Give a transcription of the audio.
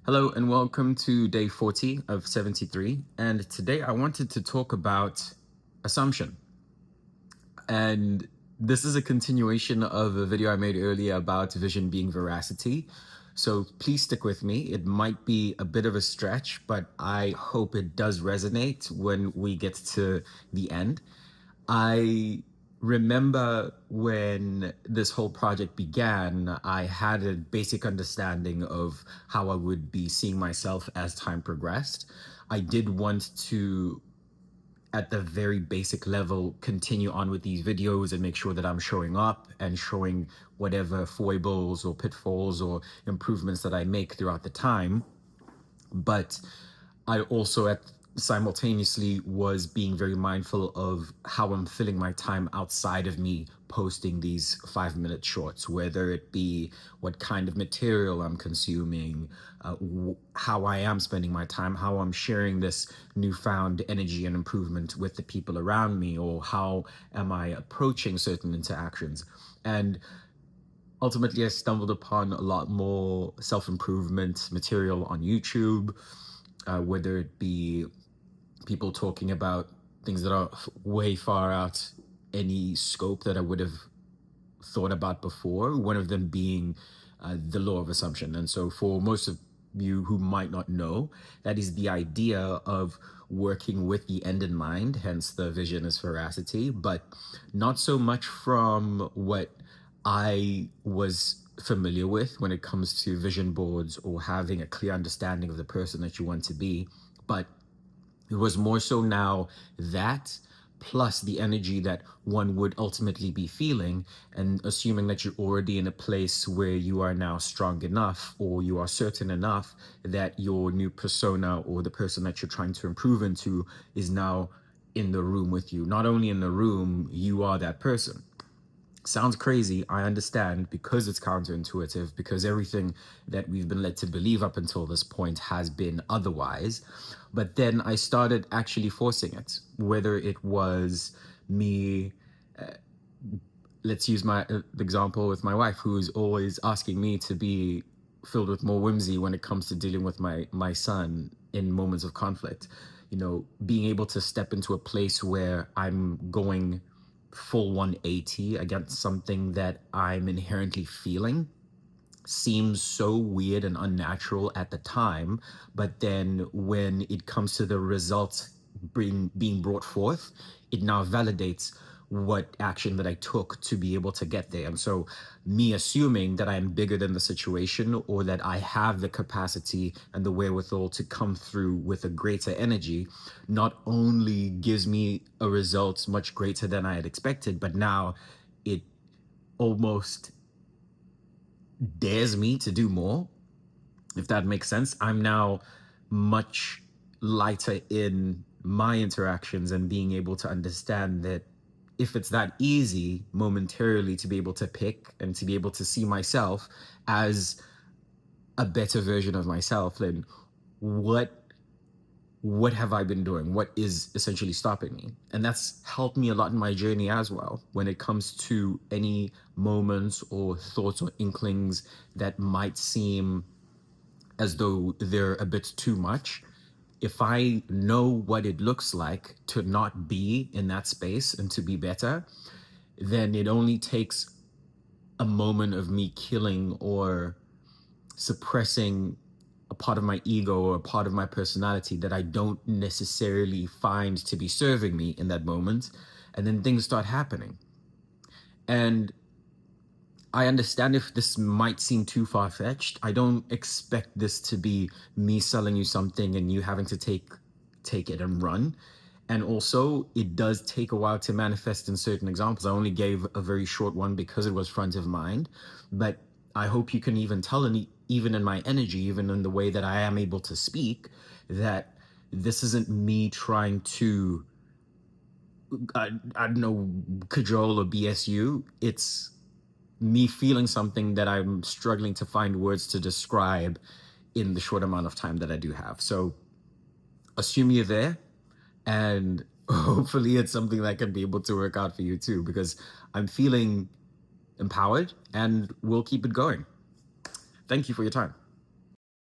Hello and welcome to day 40 of 73. And today I wanted to talk about assumption. And this is a continuation of a video I made earlier about vision being veracity. So please stick with me. It might be a bit of a stretch, but I hope it does resonate when we get to the end. I remember when this whole project began, I had a basic understanding of how I would be seeing myself as time progressed. I did want to, at the very basic level, continue on with these videos and make sure that I'm showing up and showing whatever foibles or pitfalls or improvements that I make throughout the time. But I also simultaneously was being very mindful of how I'm filling my time outside of me posting these 5-minute shorts, whether it be what kind of material I'm consuming, how I am spending my time, how I'm sharing this newfound energy and improvement with the people around me, or how am I approaching certain interactions. And ultimately, I stumbled upon a lot more self-improvement material on YouTube, whether it be people talking about things that are way far out any scope that I would have thought about before, one of them being the law of assumption. And so for most of you who might not know, that is the idea of working with the end in mind, hence the vision is veracity, but not so much from what I was familiar with when it comes to vision boards or having a clear understanding of the person that you want to be, but it was more so now that plus the energy that one would ultimately be feeling, and assuming that you're already in a place where you are now strong enough or you are certain enough that your new persona or the person that you're trying to improve into is now in the room with you. Not only in the room, you are that person. Sounds crazy, I understand, because it's counterintuitive, because everything that we've been led to believe up until this point has been otherwise. But then I started actually forcing it, whether it was me, let's use my example with my wife, who's always asking me to be filled with more whimsy when it comes to dealing with my son in moments of conflict. Being able to step into a place where I'm going full 180 against something that I'm inherently feeling seems so weird and unnatural at the time. But then when it comes to the results being brought forth, it now validates what action that I took to be able to get there. And so me assuming that I'm bigger than the situation, or that I have the capacity and the wherewithal to come through with a greater energy, not only gives me a result much greater than I had expected, but now it almost dares me to do more, if that makes sense. I'm now much lighter in my interactions and being able to understand that if it's that easy momentarily to be able to pick and to be able to see myself as a better version of myself, then what have I been doing? What is essentially stopping me? And that's helped me a lot in my journey as well, when it comes to any moments or thoughts or inklings that might seem as though they're a bit too much. If I know what it looks like to not be in that space and to be better, then it only takes a moment of me killing or suppressing a part of my ego or a part of my personality that I don't necessarily find to be serving me in that moment. And then things start happening. And I understand if this might seem too far-fetched. I don't expect this to be me selling you something and you having to take it and run. And also, it does take a while to manifest in certain examples. I only gave a very short one because it was front of mind, but I hope you can even tell, even in my energy, even in the way that I am able to speak, that this isn't me trying to, I don't know, cajole or BS you. It's me feeling something that I'm struggling to find words to describe in the short amount of time that I do have. So assume you're there, and hopefully it's something that can be able to work out for you too, because I'm feeling empowered and we'll keep it going. Thank you for your time.